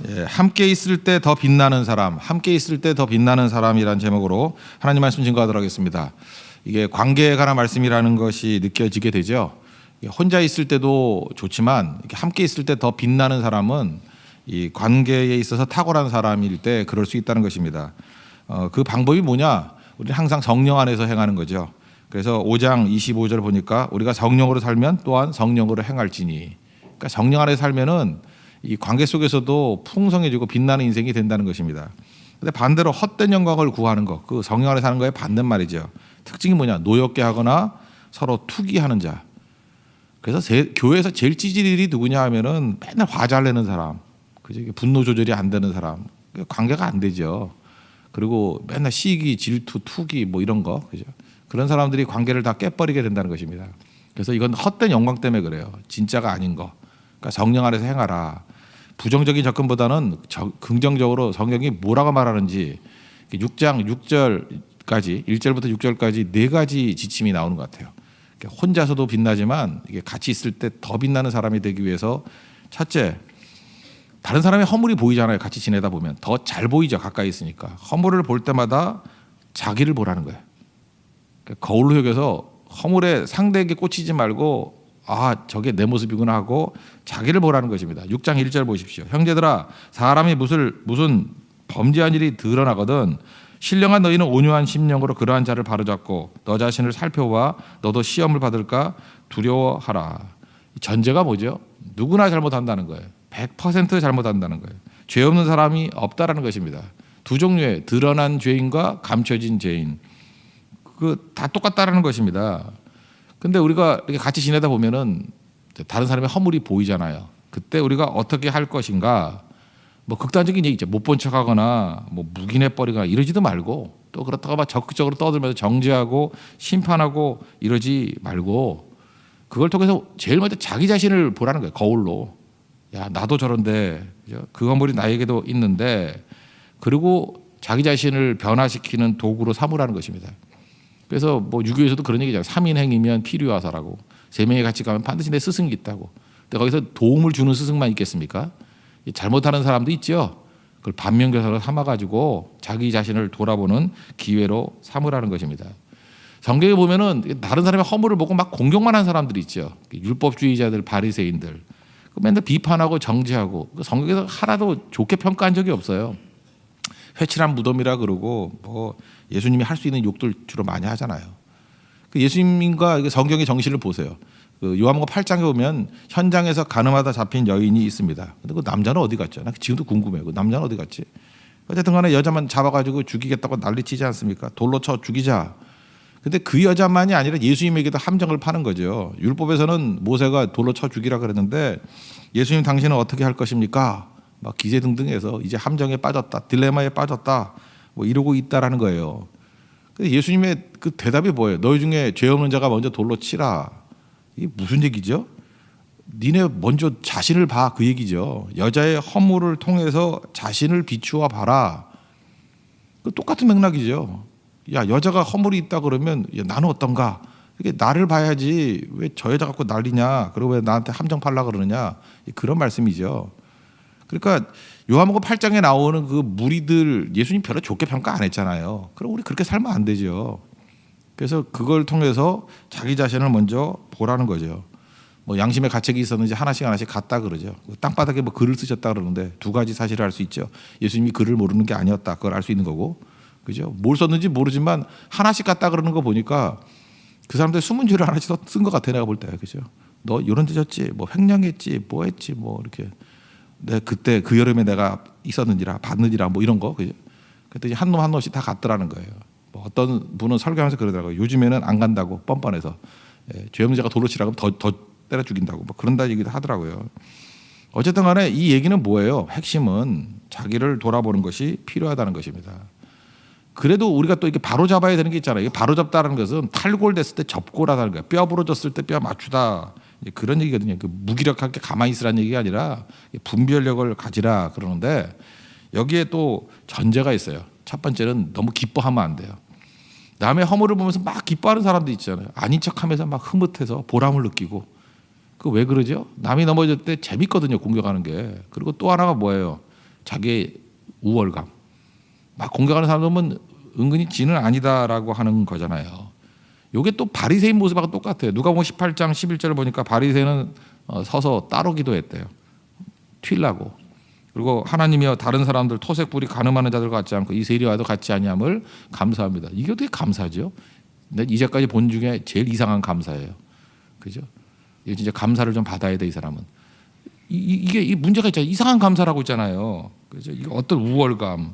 예, 함께 있을 때 더 빛나는 사람, 함께 있을 때 더 빛나는 사람이란 제목으로 하나님 말씀 증거하도록 하겠습니다. 이게 관계에 관한 말씀이라는 것이 느껴지게 되죠. 혼자 있을 때도 좋지만 함께 있을 때 더 빛나는 사람은 이 관계에 있어서 탁월한 사람일 때 그럴 수 있다는 것입니다. 그 방법이 뭐냐? 우리는 항상 성령 안에서 행하는 거죠. 그래서 5장 25절 보니까 우리가 성령으로 살면 또한 성령으로 행할지니. 그러니까 성령 안에 살면은 이 관계 속에서도 풍성해지고 빛나는 인생이 된다는 것입니다. 근데 반대로 헛된 영광을 구하는 것, 그 성령 안에 사는 거에 반대 말이죠. 특징이 뭐냐? 노엽게 하거나 서로 투기하는 자. 그래서 교회에서 제일 찌질 일이 누구냐 하면은 맨날 화 잘 내는 사람, 그죠? 분노 조절이 안 되는 사람, 관계가 안 되죠. 그리고 맨날 시기, 질투, 투기 뭐 이런 거, 그죠? 그런 사람들이 관계를 다 깨버리게 된다는 것입니다. 그래서 이건 헛된 영광 때문에 그래요. 진짜가 아닌 거. 그러니까 성령 안에서 행하라. 부정적인 접근보다는 긍정적으로 성경이 뭐라고 말하는지 6장 6절까지 1절부터 6절까지 네 가지 지침이 나오는 것 같아요. 혼자서도 빛나지만 이게 같이 있을 때 더 빛나는 사람이 되기 위해서 첫째, 다른 사람의 허물이 보이잖아요. 같이 지내다 보면 더 잘 보이죠. 가까이 있으니까. 허물을 볼 때마다 자기를 보라는 거예요. 거울로 여겨서 허물에 상대에게 꽂히지 말고 저게 내 모습이구나 하고 자기를 보라는 것입니다. 6장 1절 보십시오. 형제들아, 사람이 무슨 범죄한 일이 드러나거든 신령한 너희는 온유한 심령으로 그러한 자를 바로잡고 너 자신을 살펴봐 너도 시험을 받을까 두려워하라. 전제가 뭐죠? 누구나 잘못한다는 거예요. 100% 잘못한다는 거예요. 죄 없는 사람이 없다라는 것입니다. 두 종류의 드러난 죄인과 감춰진 죄인, 그 다 똑같다라는 것입니다. 근데 우리가 이렇게 같이 지내다 보면은 다른 사람의 허물이 보이잖아요. 그때 우리가 어떻게 할 것인가? 뭐 극단적인 얘기 있죠. 못 본 척하거나 뭐 묵인해 버리거나 이러지도 말고 또 그렇다고 막 적극적으로 떠들면서 정죄하고 심판하고 이러지 말고 그걸 통해서 제일 먼저 자기 자신을 보라는 거예요. 거울로. 야, 나도 저런데 그 허물이 나에게도 있는데, 그리고 자기 자신을 변화시키는 도구로 삼으라는 것입니다. 그래서 뭐 유교에서도 그런 얘기잖아요. 3인 행이면 필요하사라고. 3명이 같이 가면 반드시 내 스승이 있다고. 근데 거기서 도움을 주는 스승만 있겠습니까? 잘못하는 사람도 있죠. 그걸 반면교사로 삼아가지고 자기 자신을 돌아보는 기회로 삼으라는 것입니다. 성경에 보면은 다른 사람의 허물을 보고 막 공격만 한 사람들이 있죠. 율법주의자들, 바리새인들. 맨날 비판하고 정죄하고 성경에서 하나도 좋게 평가한 적이 없어요. 회칠한 무덤이라 그러고 뭐 예수님이 할 수 있는 욕들 주로 많이 하잖아요. 예수님과 성경의 정신을 보세요. 요한복음 8장에 보면 현장에서 가늠하다 잡힌 여인이 있습니다. 근데 그 남자는 어디 갔죠? 나 지금도 궁금해요. 그 남자는 어디 갔지? 어쨌든 간에 여자만 잡아가지고 죽이겠다고 난리치지 않습니까? 돌로 쳐 죽이자. 근데 그 여자만이 아니라 예수님에게도 함정을 파는 거죠. 율법에서는 모세가 돌로 쳐 죽이라 그랬는데 예수님 당신은 어떻게 할 것입니까? 막 기세등등해서 이제 함정에 빠졌다, 딜레마에 빠졌다, 뭐 이러고 있다라는 거예요. 근데 예수님의 그 대답이 뭐예요? 너희 중에 죄 없는 자가 먼저 돌로 치라. 이게 무슨 얘기죠? 니네 먼저 자신을 봐, 그 얘기죠. 여자의 허물을 통해서 자신을 비추어 봐라. 그 똑같은 맥락이죠. 야, 여자가 허물이 있다 그러면 야, 나는 어떤가? 이게 나를 봐야지 왜 저 여자 갖고 난리냐? 그리고 왜 나한테 함정 팔라 그러느냐? 그런 말씀이죠. 그러니까 요한복음 8장에 나오는 그 무리들 예수님 별로 좋게 평가 안 했잖아요. 그럼 우리 그렇게 살면 안 되죠. 그래서 그걸 통해서 자기 자신을 먼저 보라는 거죠. 뭐 양심의 가책이 있었는지 하나씩 갔다 그러죠. 땅바닥에 뭐 글을 쓰셨다 그러는데 두 가지 사실을 알 수 있죠. 예수님이 글을 모르는 게 아니었다. 그걸 알 수 있는 거고. 그죠? 뭘 썼는지 모르지만 하나씩 갔다 그러는 거 보니까 그 사람들 숨은 죄를 하나씩 쓴 것 같아, 내가 볼 때. 그죠? 너 이런 데 졌지, 뭐 횡령했지, 뭐 했지, 뭐 이렇게. 내 그때 그 여름에 내가 있었는지라 봤는지라 뭐 이런 거. 그죠? 그랬더니 한 놈 한 놈씩 다 갔더라는 거예요. 뭐 어떤 분은 설교하면서 그러더라고요. 요즘에는 안 간다고 뻔뻔해서. 죄 없는 자가 돌로 치라고 더 때려 죽인다고 뭐 그런다 얘기도 하더라고요. 어쨌든 간에 이 얘기는 뭐예요? 핵심은 자기를 돌아보는 것이 필요하다는 것입니다. 그래도 우리가 또 이렇게 바로 잡아야 되는 게 있잖아요. 바로 잡다는 것은 탈골됐을 때 접고라는 거예요. 뼈 부러졌을 때 뼈 맞추다. 그런 얘기거든요. 그 무기력하게 가만히 있으라는 얘기가 아니라 분별력을 가지라 그러는데 여기에 또 전제가 있어요. 첫 번째는 너무 기뻐하면 안 돼요. 남의 허물을 보면서 막 기뻐하는 사람도 있잖아요. 아닌 척하면서 막 흐뭇해서 보람을 느끼고. 그 왜 그러죠? 남이 넘어질 때 재밌거든요. 공격하는 게. 그리고 또 하나가 뭐예요? 자기의 우월감. 막 공격하는 사람은 은근히 지는 아니다라고 하는 거잖아요. 이게 또 바리새인 모습하고 똑같아요. 누가복음 18장 11절을 보니까 바리새인은 서서 따로 기도했대요. 튀려고. 그리고 하나님이여 다른 사람들 토색불이 가늠하는 자들과 같지 않고 이 세리와도 같지 아니함을 감사합니다. 이게 어떻게 감사죠? 이제까지 본 중에 제일 이상한 감사예요. 그죠? 이게 진짜 감사를 좀 받아야 돼, 이 사람은. 이게 문제가 있잖아요. 이상한 감사라고 있잖아요. 그죠? 이게 어떤 우월감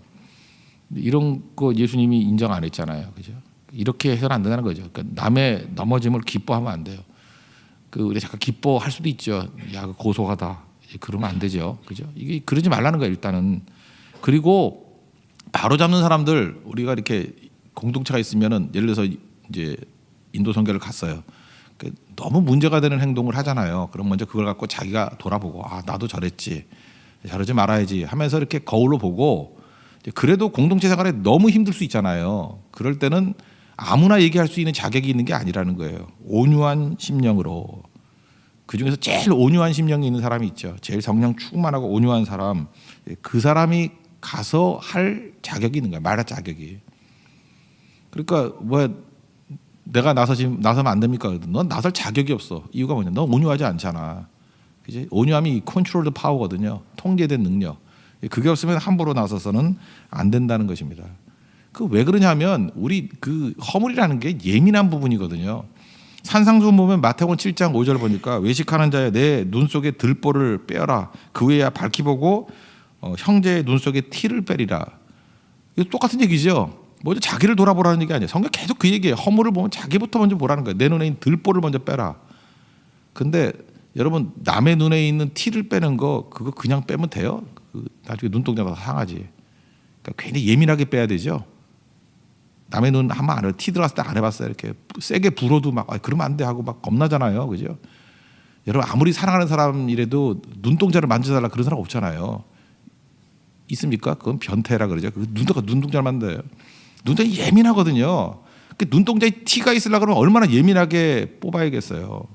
이런 거 예수님이 인정 안 했잖아요. 그죠? 이렇게 해서는 안 된다는 거죠. 그러니까 남의 넘어짐을 기뻐하면 안 돼요. 우리 잠깐 기뻐할 수도 있죠. 야, 고소하다. 그러면 안 되죠. 그죠? 이게 그러지 말라는 거예요, 일단은. 그리고 바로 잡는 사람들 우리가 이렇게 공동체가 있으면은 예를 들어서 이제 인도 선교를 갔어요. 너무 문제가 되는 행동을 하잖아요. 그럼 먼저 그걸 갖고 자기가 돌아보고 아, 나도 저랬지. 저러지 말아야지 하면서 이렇게 거울로 보고 그래도 공동체 생활에 너무 힘들 수 있잖아요. 그럴 때는 아무나 얘기할 수 있는 자격이 있는 게 아니라는 거예요. 온유한 심령으로. 그중에서 제일 온유한 심령이 있는 사람이 있죠. 제일 성령 충만하고 온유한 사람. 그 사람이 가서 할 자격이 있는 거야. 말할 자격이. 그러니까 내가 나서면 안 됩니까? 넌 나설 자격이 없어. 이유가 뭐냐? 너 온유하지 않잖아. 그지? 온유함이 컨트롤드 파워거든요. 통제된 능력. 그게 없으면 함부로 나서서는 안 된다는 것입니다. 왜 그러냐면 우리 허물이라는 게 예민한 부분이거든요. 산상수훈 보면 마태복음 7장 5절 보니까 외식하는 자여 내 눈 속에 들보를 빼어라. 그 외야 밝히 보고 형제의 눈 속에 티를 빼리라. 이거 똑같은 얘기죠. 먼저 자기를 돌아보라는 얘기 아니에요. 성경 계속 그 얘기예요. 허물을 보면 자기부터 먼저 보라는 거예요. 내 눈에 있는 들보를 먼저 빼라. 근데 여러분 남의 눈에 있는 티를 빼는 거 그거 그냥 빼면 돼요? 나중에 눈동자가 상하지. 그러니까 괜히 예민하게 빼야 되죠. 남의 눈 하면 안 해요. 티 들어갔을 때 안 해봤어요. 이렇게 세게 불어도 막 그러면 안 돼 하고 막 겁나잖아요. 그죠? 여러분 아무리 사랑하는 사람이라도 눈동자를 만져달라 그런 사람 없잖아요. 있습니까? 그건 변태라 그러죠. 눈동자를 만져요. 눈동자 예민하거든요. 눈동자에 티가 있으려고 그러면 얼마나 예민하게 뽑아야겠어요.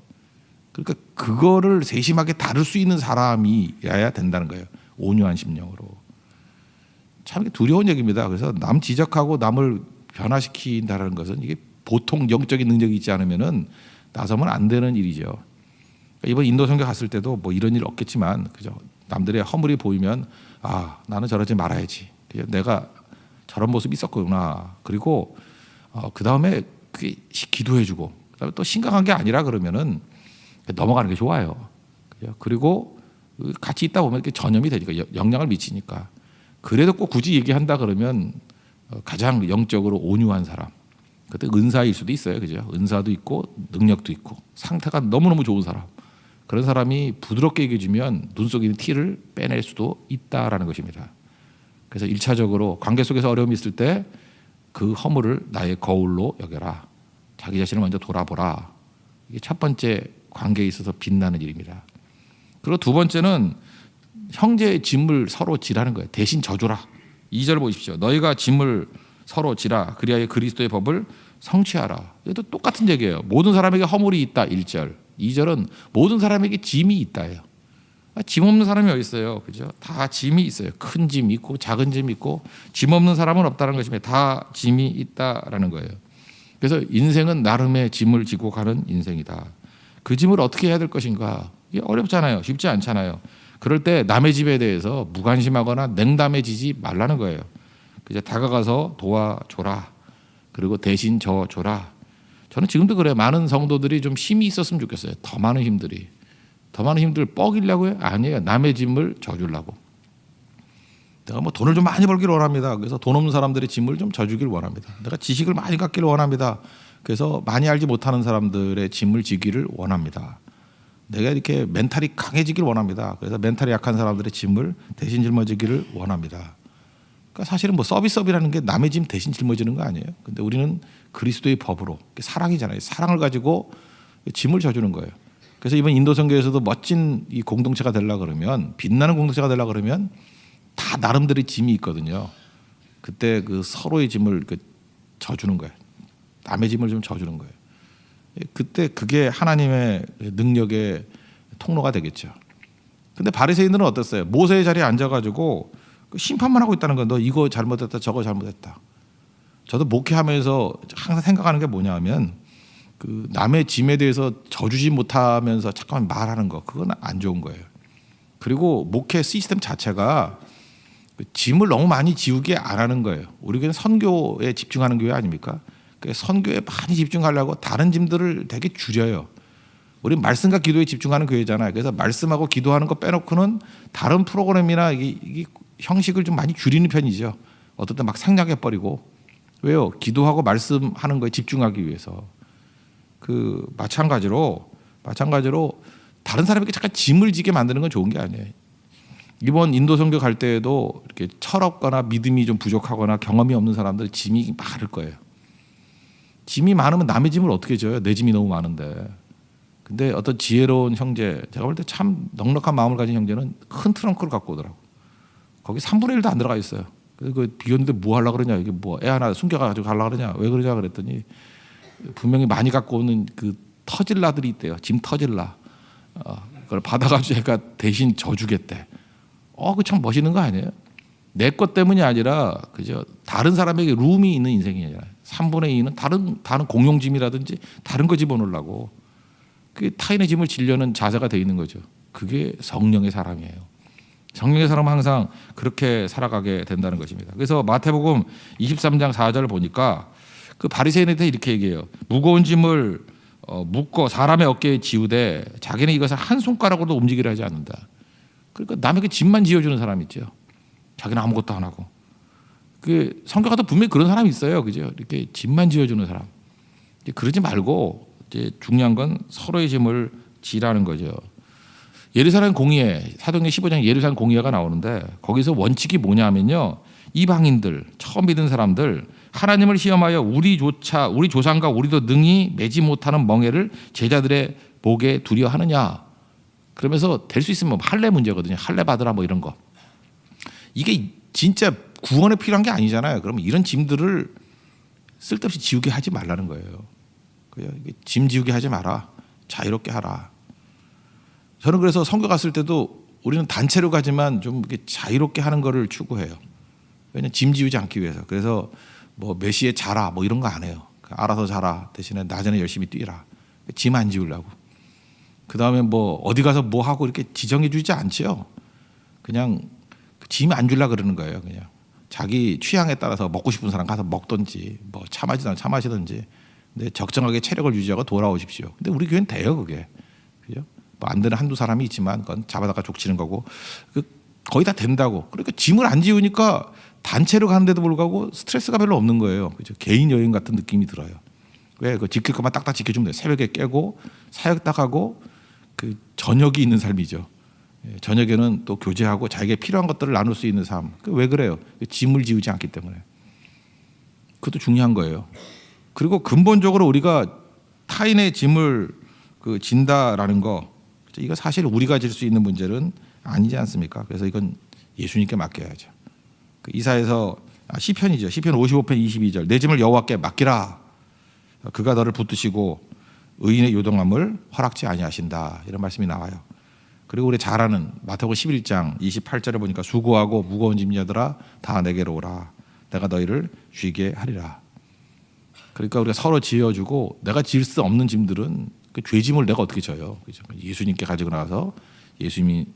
그러니까 그거를 세심하게 다룰 수 있는 사람이어야 된다는 거예요. 온유한 심령으로. 참 두려운 얘기입니다. 그래서 남 지적하고 남을 변화시킨다는 것은 이게 보통 영적인 능력이 있지 않으면은 나서면 안 되는 일이죠. 그러니까 이번 인도 선교 갔을 때도 뭐 이런 일 없겠지만 그죠? 남들의 허물이 보이면 아 나는 저러지 말아야지. 내가 저런 모습이 있었구나. 그리고 그 다음에 그게 기도해주고 그다음에 또 심각한 게 아니라 그러면은 넘어가는 게 좋아요. 그죠? 그리고 같이 있다 보면 이렇게 전염이 되니까 영향을 미치니까. 그래도 꼭 굳이 얘기한다 그러면 가장 영적으로 온유한 사람. 그때 은사일 수도 있어요. 그죠? 은사도 있고 능력도 있고 상태가 너무너무 좋은 사람. 그런 사람이 부드럽게 얘기해주면 눈 속에 있는 티를 빼낼 수도 있다라는 것입니다. 그래서 1차적으로 관계 속에서 어려움이 있을 때 그 허물을 나의 거울로 여겨라. 자기 자신을 먼저 돌아보라. 이게 첫 번째 관계에 있어서 빛나는 일입니다. 그리고 두 번째는 형제의 짐을 서로 지라는 거예요. 대신 져주라. 2절 보십시오. 너희가 짐을 서로 지라. 그리하여 그리스도의 법을 성취하라. 이것도 똑같은 얘기예요. 모든 사람에게 허물이 있다. 1절. 2절은 모든 사람에게 짐이 있다예요. 짐 없는 사람이 어디 있어요? 그죠? 다 짐이 있어요. 큰 짐 있고 작은 짐 있고 짐 없는 사람은 없다는 것입니다. 다 짐이 있다라는 거예요. 그래서 인생은 나름의 짐을 지고 가는 인생이다. 그 짐을 어떻게 해야 될 것인가? 이게 어렵잖아요. 쉽지 않잖아요. 그럴 때 남의 집에 대해서 무관심하거나 냉담해지지 말라는 거예요. 그저 다가가서 도와줘라. 그리고 대신 져줘라. 저는 지금도 그래요. 많은 성도들이 좀 힘이 있었으면 좋겠어요. 더 많은 힘들이. 더 많은 힘들 뻐기려고요? 아니에요. 남의 짐을 져주려고. 내가 뭐 돈을 좀 많이 벌기를 원합니다. 그래서 돈 없는 사람들의 짐을 좀 져주기를 원합니다. 내가 지식을 많이 갖기를 원합니다. 그래서 많이 알지 못하는 사람들의 짐을 지기를 원합니다. 내가 이렇게 멘탈이 강해지기를 원합니다. 그래서 멘탈이 약한 사람들의 짐을 대신 짊어지기를 원합니다. 그러니까 사실은 뭐 서비스업이라는 게 남의 짐 대신 짊어지는 거 아니에요. 근데 우리는 그리스도의 법으로 사랑이잖아요. 사랑을 가지고 짐을 져주는 거예요. 그래서 이번 인도 선교에서도 멋진 이 공동체가 되려고 그러면 빛나는 공동체가 되려고 그러면 다 나름대로의 짐이 있거든요. 그때 그 서로의 짐을 져주는 거예요. 남의 짐을 좀 져주는 거예요. 그때 그게 하나님의 능력의 통로가 되겠죠. 근데 바리새인들은 어땠어요? 모세의 자리에 앉아가지고 심판만 하고 있다는 거야. 너 이거 잘못했다, 저거 잘못했다. 저도 목회하면서 항상 생각하는 게 뭐냐면 그 남의 짐에 대해서 져주지 못하면서 잠깐만 말하는 거, 그건 안 좋은 거예요. 그리고 목회 시스템 자체가 그 짐을 너무 많이 지우게 안 하는 거예요. 우리 교회는 선교에 집중하는 교회 아닙니까? 선교에 많이 집중하려고 다른 짐들을 되게 줄여요. 우리 말씀과 기도에 집중하는 교회잖아요. 그래서 말씀하고 기도하는 거 빼놓고는 다른 프로그램이나 이게 형식을 좀 많이 줄이는 편이죠. 어떨 때 막 생략해버리고. 왜요? 기도하고 말씀하는 거에 집중하기 위해서. 그 마찬가지로 다른 사람에게 잠깐 짐을 지게 만드는 건 좋은 게 아니에요. 이번 인도 선교 갈 때에도 이렇게 철없거나 믿음이 좀 부족하거나 경험이 없는 사람들 짐이 많을 거예요. 짐이 많으면 남의 짐을 어떻게 져요? 내 짐이 너무 많은데. 근데 어떤 지혜로운 형제, 제가 볼 때 참 넉넉한 마음을 가진 형제는 큰 트렁크를 갖고 오더라고. 거기 3분의 1도 안 들어가 있어요. 그래서 그 비 오는데 뭐 하려고 그러냐, 이게 뭐 애 하나 숨겨가지고 가려고 그러냐, 왜 그러냐 그랬더니 분명히 많이 갖고 오는 그 터질라들이 있대요. 짐 터질라. 그걸 받아가지고 애가 대신 져주겠대. 그 참 멋있는 거 아니에요? 내 것 때문이 아니라 그죠? 다른 사람에게 룸이 있는 인생이잖아요. 3분의 2는 다른 공용짐이라든지 다른 거 집어넣으려고. 그 타인의 짐을 지려는 자세가 돼 있는 거죠. 그게 성령의 사람이에요. 성령의 사람은 항상 그렇게 살아가게 된다는 것입니다. 그래서 마태복음 23장 4절을 보니까 그 바리새인한테 이렇게 얘기해요. 무거운 짐을 묶어 사람의 어깨에 지우되 자기는 이것을 한 손가락으로도 움직이려 하지 않는다. 그러니까 남에게 짐만 지어주는 사람 있죠. 자기는 아무것도 안 하고. 그 성경에도 분명히 그런 사람이 있어요. 그죠? 이렇게 짐만 지어주는 사람. 그러지 말고 이제 중요한 건 서로의 짐을 지라는 거죠. 예루살렘 공의회, 사도행전 15장 예루살렘 공의회가 나오는데 거기서 원칙이 뭐냐면요. 이방인들, 처음 믿은 사람들, 하나님을 시험하여 우리 조상과 우리도 능히 매지 못하는 멍에를 제자들의 목에 두려 하느냐. 그러면서 될 수 있으면 할례 문제거든요. 할례 받으라 뭐 이런 거. 이게 진짜 구원에 필요한 게 아니잖아요. 그러면 이런 짐들을 쓸데없이 지우게 하지 말라는 거예요. 짐 지우게 하지 마라. 자유롭게 하라. 저는 그래서 선교 갔을 때도 우리는 단체로 가지만 좀 자유롭게 하는 거를 추구해요. 왜냐하면 짐 지우지 않기 위해서. 그래서 뭐 몇 시에 자라 뭐 이런 거 안 해요. 알아서 자라 대신에 낮에는 열심히 뛰라. 짐 안 지우려고. 그 다음에 뭐 어디 가서 뭐 하고 이렇게 지정해 주지 않죠. 그냥 짐 안 주려 그러는 거예요. 그냥 자기 취향에 따라서 먹고 싶은 사람 가서 먹든지 뭐 차 마시든지. 근데 적정하게 체력을 유지하고 돌아오십시오. 근데 우리 교회는 돼요, 그게. 그죠? 뭐 안 되는 한두 사람이 있지만 그건 잡아다가 족치는 거고 거의 다 된다고. 그러니까 짐을 안 지우니까 단체로 가는데도 불구하고 스트레스가 별로 없는 거예요. 그죠? 개인 여행 같은 느낌이 들어요. 왜? 그 지킬 것만 딱딱 지켜주면 돼요. 새벽에 깨고 사역 딱 하고 그 저녁이 있는 삶이죠. 저녁에는 또 교제하고 자기에게 필요한 것들을 나눌 수 있는 삶. 왜 그래요? 짐을 지우지 않기 때문에. 그것도 중요한 거예요. 그리고 근본적으로 우리가 타인의 짐을 진다라는 거, 이거 사실 우리가 질 수 있는 문제는 아니지 않습니까? 그래서 이건 예수님께 맡겨야죠. 이사에서 시편이죠. 시편 55편 22절. 내 짐을 여호와께 맡기라. 그가 너를 붙드시고 의인의 요동함을 허락지 아니하신다. 이런 말씀이 나와요. 그리고 우리 잘 아는 마태복음 11장 28절에 보니까 수고하고 무거운 짐녀들아 다 내게로 오라. 내가 너희를 쉬게 하리라. 그러니까 우리가 서로 지어주고 내가 질 수 없는 짐들은 그 죄짐을 내가 어떻게 져요? 그죠? 예수님께 가지고 나가서 예수님이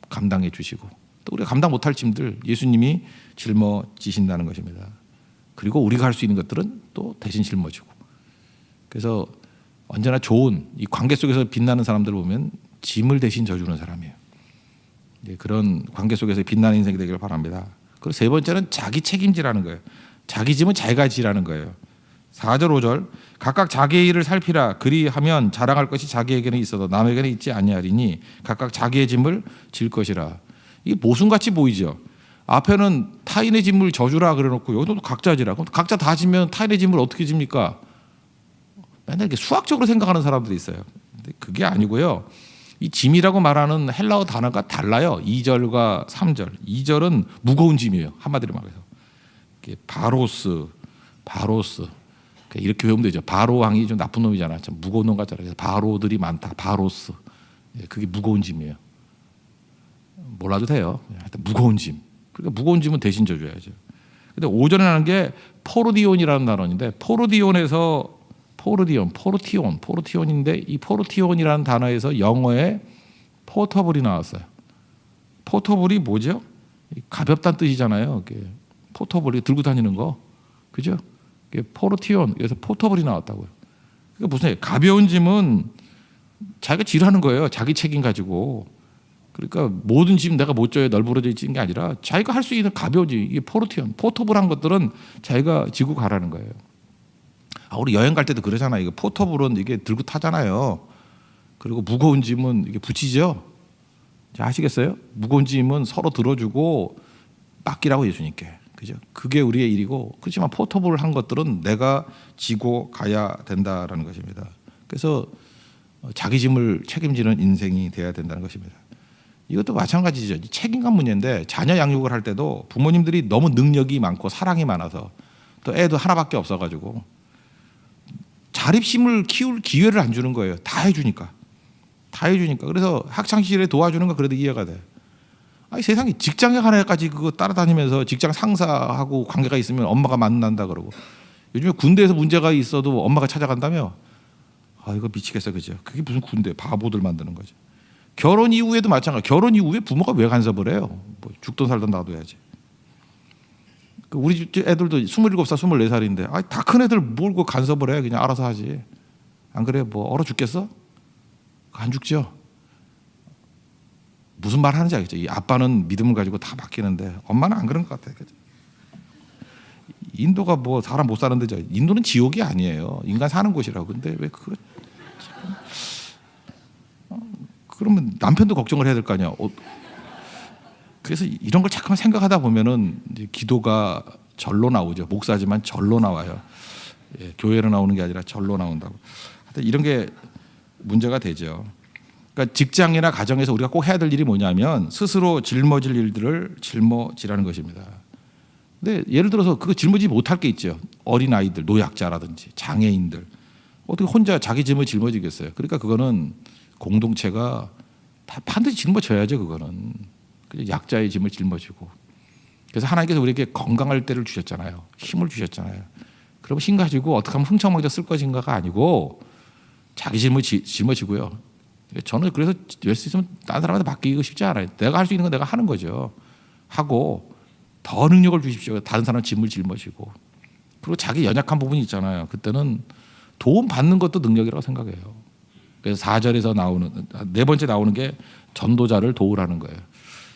감당해 주시고 또 우리가 감당 못할 짐들 예수님이 짊어지신다는 것입니다. 그리고 우리가 할 수 있는 것들은 또 대신 짊어지고. 그래서 언제나 좋은 이 관계 속에서 빛나는 사람들을 보면 짐을 대신 져주는 사람이에요. 그런 관계 속에서 빛나는 인생이 되기를 바랍니다. 그리고 세 번째는 자기 책임지라는 거예요. 자기 짐은 자기가 지라는 거예요. 4절 5절 각각 자기의 일을 살피라. 그리하면 자랑할 것이 자기에게는 있어도 남에게는 있지 아니하리니 각각 자기의 짐을 질 것이라. 이게 모순같이 보이죠. 앞에는 타인의 짐을 져주라 그래놓고 여기도 각자 지라. 그럼 각자 다 지면 타인의 짐을 어떻게 집니까? 맨날 이렇게 수학적으로 생각하는 사람들이 있어요. 근데 그게 아니고요. 이 짐이라고 말하는 헬라어 단어가 달라요. 2절과 3절. 2절은 무거운 짐이에요. 한마디로 말해서. 바로스. 이렇게 배우면 되죠. 바로 왕이 좀 나쁜 놈이잖아. 좀 무거운 놈 같잖아. 그래서 바로들이 많다. 바로스. 그게 무거운 짐이에요. 몰라도 돼요. 하여튼 무거운 짐. 그러니까 무거운 짐은 대신 져줘야죠. 근데 오전에 하는 게 포르디온이라는 단어인데 포르티온인데 이 포르티온이라는 단어에서 영어에 포터블이 나왔어요. 포터블이 뭐죠? 가볍다는 뜻이잖아요. 포터블이 들고 다니는 거, 그죠? 포르티온, 그래서 포터블이 나왔다고요. 그러니까 무슨 가벼운 짐은 자기가 지르는 거예요. 자기 책임 가지고. 그러니까 모든 짐 내가 못 져야 널브러져 있는 게 아니라 자기가 할 수 있는 가벼운 짐, 이게 포터블한 것들은 자기가 지고 가라는 거예요. 우리 여행 갈 때도 그러잖아요. 이게 포터블은 이게 들고 타잖아요. 그리고 무거운 짐은 이게 붙이죠. 자, 아시겠어요? 무거운 짐은 서로 들어주고 맡기라고 예수님께. 그죠? 그게 우리의 일이고, 그렇지만 포터블한 것들은 내가 지고 가야 된다라는 것입니다. 그래서 자기 짐을 책임지는 인생이 돼야 된다는 것입니다. 이것도 마찬가지죠. 책임감 문제인데 자녀 양육을 할 때도 부모님들이 너무 능력이 많고 사랑이 많아서 또 애도 하나밖에 없어가지고 자립심을 키울 기회를 안 주는 거예요. 다 해주니까. 그래서 학창 시절에 도와주는 거 그래도 이해가 돼. 아니 세상에 직장에 가는 애까지 그거 따라다니면서 직장 상사하고 관계가 있으면 엄마가 만난다 그러고, 요즘에 군대에서 문제가 있어도 엄마가 찾아간다며. 이거 미치겠어, 그죠? 그게 무슨 군대, 바보들 만드는 거죠. 결혼 이후에도 마찬가지. 결혼 이후에 부모가 왜 간섭을 해요? 뭐 죽든 살든 놔둬야지. 우리 집 애들도 27살, 24살인데 다 큰 애들 뭘 간섭을 해? 그냥 알아서 하지. 안 그래? 뭐 얼어 죽겠어? 안 죽죠. 무슨 말 하는지 알겠죠? 이 아빠는 믿음을 가지고 다 맡기는데 엄마는 안 그런 것 같아요. 그죠? 인도가 뭐 사람 못 사는 데죠. 인도는 지옥이 아니에요. 인간 사는 곳이라고. 근데 왜 그러면 남편도 걱정을 해야 될 거 아니야. 그래서 이런 걸 잠깐만 생각하다 보면은 이제 기도가 절로 나오죠. 목사지만 절로 나와요. 교회로 나오는 게 아니라 절로 나온다고. 하여튼 이런 게 문제가 되죠. 그러니까 직장이나 가정에서 우리가 꼭 해야 될 일이 뭐냐면 스스로 짊어질 일들을 짊어지라는 것입니다. 근데 예를 들어서 그거 짊어지지 못할 게 있죠. 어린아이들, 노약자라든지 장애인들. 어떻게 혼자 자기 짐을 짊어지겠어요. 그러니까 그거는 공동체가 다 반드시 짊어져야죠. 그거는 약자의 짐을 짊어지고. 그래서 하나님께서 우리에게 건강할 때를 주셨잖아요. 힘을 주셨잖아요. 그럼 힘 가지고 어떻게 하면 흥청망청 쓸 것인가가 아니고 자기 짐을 짊어지고요. 저는 그래서 될 수 있으면 다른 사람한테 맡기고 싶지 않아요. 내가 할 수 있는 건 내가 하는 거죠. 하고 더 능력을 주십시오. 다른 사람 짐을 짊어지고. 그리고 자기 연약한 부분이 있잖아요. 그때는 도움 받는 것도 능력이라고 생각해요. 그래서 4절에서 나오는 네 번째 나오는 게 전도자를 도우라는 거예요.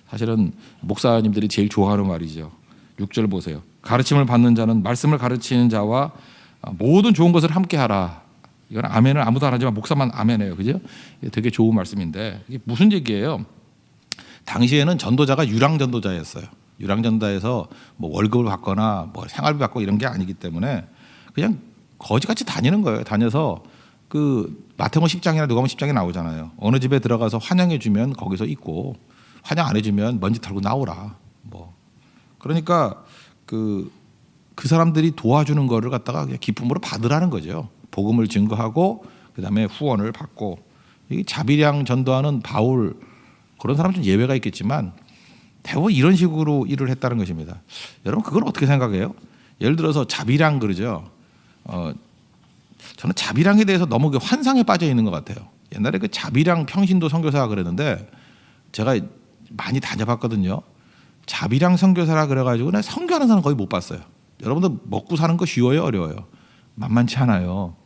사실은 목사님들이 제일 좋아하는 말이죠. 6절 보세요. 가르침을 받는 자는 말씀을 가르치는 자와 모든 좋은 것을 함께 하라. 이건 아멘을 아무도 안 하지만 목사만 아멘해요. 그죠? 되게 좋은 말씀인데 이게 무슨 얘기예요? 당시에는 전도자가 유랑 전도자였어요. 유랑 전도자에서 뭐 월급을 받거나 뭐 생활비 받고 이런 게 아니기 때문에 그냥 거지같이 다니는 거예요. 다녀서 그 마태복음 10장이나 누가복음 10장에 나오잖아요. 어느 집에 들어가서 환영해 주면 거기서 있고 환영 안 해주면 먼지 털고 나오라. 뭐 그러니까 그 사람들이 도와주는 거를 갖다가 그냥 기쁨으로 받으라는 거죠. 복음을 증거하고 그다음에 후원을 받고. 이 자비량 전도하는 바울 그런 사람은 좀 예외가 있겠지만 대부분 이런 식으로 일을 했다는 것입니다. 여러분 그건 어떻게 생각해요? 예를 들어서 자비량 그러죠. 저는 자비량에 대해서 너무 그 환상에 빠져 있는 것 같아요. 옛날에 그 자비량 평신도 선교사가 그랬는데 제가 많이 다녀봤거든요. 자비량 선교사라 그래가지고 나 선교하는 사람 거의 못 봤어요. 여러분들 먹고 사는 거 쉬워요, 어려워요? 만만치 않아요.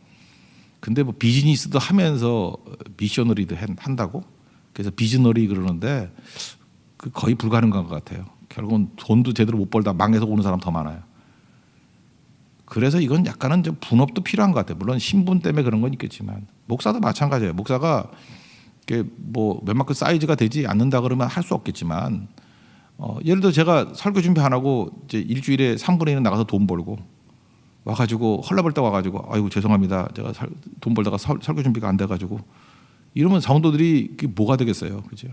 근데 뭐 비즈니스도 하면서 미셔너리도 한다고? 그래서 비즈너리 그러는데 그 거의 불가능한 것 같아요. 결국은 돈도 제대로 못 벌다 망해서 오는 사람 더 많아요. 그래서 이건 약간은 좀 분업도 필요한 것 같아요. 물론 신분 때문에 그런 건 있겠지만 목사도 마찬가지예요. 목사가 뭐 웬만큼 사이즈가 되지 않는다 그러면 할 수 없겠지만 예를 들어 제가 설교 준비 안 하고 이제 일주일에 3분의 1은 나가서 돈 벌고 와가지고 헐레벌떡 와가지고 아이고 죄송합니다. 제가 돈 벌다가 설교 준비가 안 돼가지고 이러면 성도들이 그게 뭐가 되겠어요, 그죠?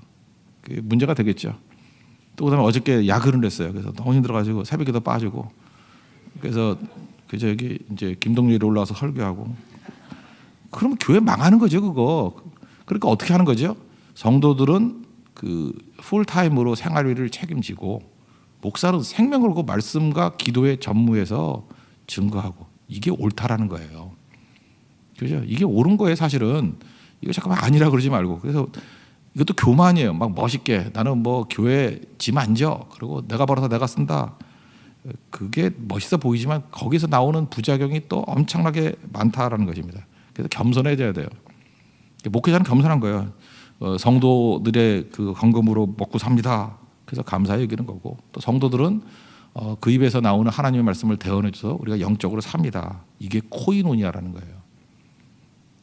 그게 문제가 되겠죠. 또 그다음에 어저께 야근을 했어요. 그래서 너무 힘들어가지고 새벽에도 빠지고 그래서 여기 이제 김동률이 올라와서 설교하고 그러면 교회 망하는 거죠, 그거. 그러니까 어떻게 하는 거죠? 성도들은 그 풀타임으로 생활비를 책임지고 목사는 생명을 걸고 말씀과 기도에 전무해서 증거하고 이게 옳다라는 거예요. 그죠? 이게 옳은 거예요, 사실은. 이거 잠깐만 아니라 그러지 말고. 그래서 이것도 교만이에요. 막 멋있게 나는 뭐 교회 짐 안 져. 그리고 내가 벌어서 내가 쓴다. 그게 멋있어 보이지만 거기서 나오는 부작용이 또 엄청나게 많다라는 것입니다. 그래서 겸손해져야 돼요. 목회자는 겸손한 거예요. 성도들의 그 헌금으로 먹고 삽니다. 그래서 감사히 여기는 거고, 또 성도들은 그 입에서 나오는 하나님의 말씀을 대언해줘서 우리가 영적으로 삽니다. 이게 코이노니아라는 거예요.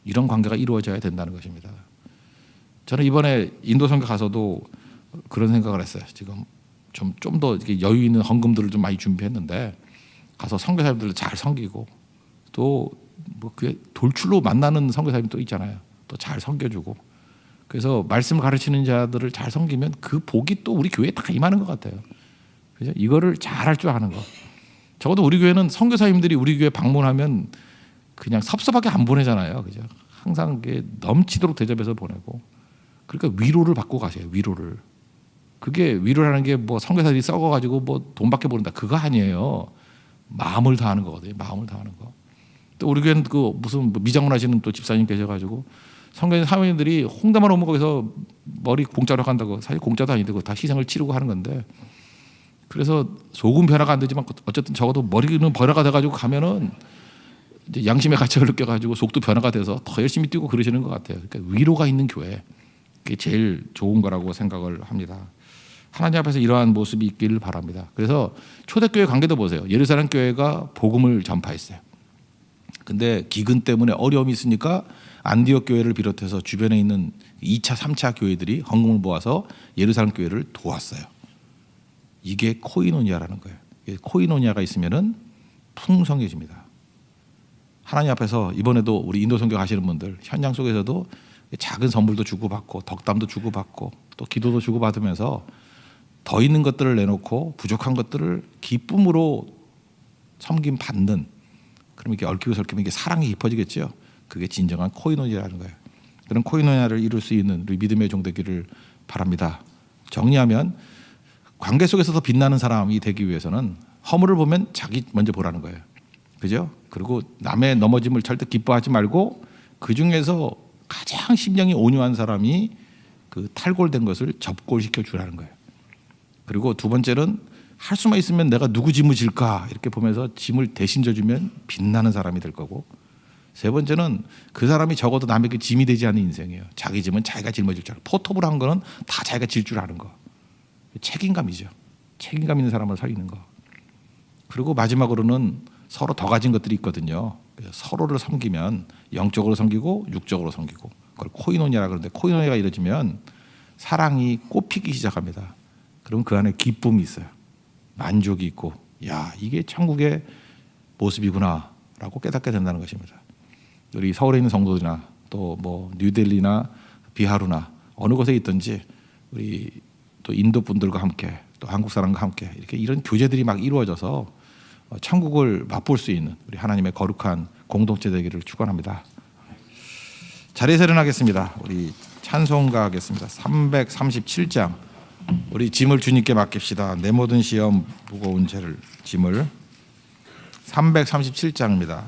이런 관계가 이루어져야 된다는 것입니다. 저는 이번에 인도 선교 가서도 그런 생각을 했어요. 지금 좀 더 여유 있는 헌금들을 좀 많이 준비했는데 가서 선교사님들을 잘 섬기고 또 뭐 그게 돌출로 만나는 선교사님 또 있잖아요. 또 잘 섬겨주고, 그래서 말씀 가르치는 자들을 잘 섬기면 그 복이 또 우리 교회에 다 임하는 것 같아요. 그죠? 이거를 잘할 줄 아는 거. 적어도 우리 교회는 선교사님들이 우리 교회 방문하면 그냥 섭섭하게 안 보내잖아요. 그죠? 항상 넘치도록 대접해서 보내고, 그러니까 위로를 받고 가세요. 위로를. 그게 위로라는 게 뭐 선교사들이 썩어가지고 뭐 돈밖에 모른다 그거 아니에요. 마음을 다하는 거거든요. 마음을 다하는 거. 또 우리 교회는 그 무슨 미장원 하시는 또 집사님 계셔가지고 선교사 사모님들이 홍다만 오면 거기서 머리 공짜로 간다고, 사실 공짜도 아닌데 다 희생을 치르고 하는 건데, 그래서 소금 변화가 안 되지만 어쨌든 적어도 머리는 변화가 돼가지고 가면은 이제 양심의 가책을 느껴가지고 속도 변화가 돼서 더 열심히 뛰고 그러시는 것 같아요. 그러니까 위로가 있는 교회, 그게 제일 좋은 거라고 생각을 합니다. 하나님 앞에서 이러한 모습이 있기를 바랍니다. 그래서 초대교회 관계도 보세요. 예루살렘 교회가 복음을 전파했어요. 근데 기근 때문에 어려움이 있으니까 안디옥 교회를 비롯해서 주변에 있는 2차, 3차 교회들이 헌금을 모아서 예루살렘 교회를 도왔어요. 이게 코이노니아라는 거예요. 코이노니아가 있으면은 풍성해집니다. 하나님 앞에서 이번에도 우리 인도 선교 가시는 분들 현장 속에서도 작은 선물도 주고받고 덕담도 주고받고 또 기도도 주고받으면서 더 있는 것들을 내놓고 부족한 것들을 기쁨으로 섬김 받는, 그럼 이게 얽히고 설키면 이게 사랑이 깊어지겠죠. 그게 진정한 코이노니아라는 거예요. 그런 코이노니아를 이룰 수 있는 우리 믿음의 종 되기를 바랍니다. 정리하면 관계 속에서 더 빛나는 사람이 되기 위해서는 허물을 보면 자기 먼저 보라는 거예요. 그죠? 그리고 남의 넘어짐을 절대 기뻐하지 말고 그 중에서 가장 심령이 온유한 사람이 그 탈골된 것을 접골시켜 주라는 거예요. 그리고 두 번째는 할 수만 있으면 내가 누구 짐을 질까 이렇게 보면서 짐을 대신 져주면 빛나는 사람이 될 거고, 세 번째는 그 사람이 적어도 남에게 짐이 되지 않는 인생이에요. 자기 짐은 자기가 짊어질 줄 알고, 포톱을 한 거는 다 자기가 질 줄 아는 거. 책임감이죠. 책임감 있는 사람을 사귀는 거. 그리고 마지막으로는 서로 더 가진 것들이 있거든요. 서로를 섬기면 영적으로 섬기고 육적으로 섬기고, 그걸 코이노니아라 그러는데, 코이노니아가 이루어지면 사랑이 꽃피기 시작합니다. 그럼 그 안에 기쁨이 있어요. 만족이 있고, 야, 이게 천국의 모습이구나라고 깨닫게 된다는 것입니다. 우리 서울에 있는 성도들이나 또 뭐 뉴델리나 비하루나 어느 곳에 있든지 우리 또 인도 분들과 함께 또 한국 사람과 함께 이렇게 이런 교제들이 막 이루어져서 천국을 맛볼 수 있는 우리 하나님의 거룩한 공동체 되기를 축원합니다. 자리에서 일어나겠습니다. 우리 찬송가 하겠습니다. 337장. 우리 짐을 주님께 맡깁시다. 내 모든 시험 무거운 짐을. 337장입니다.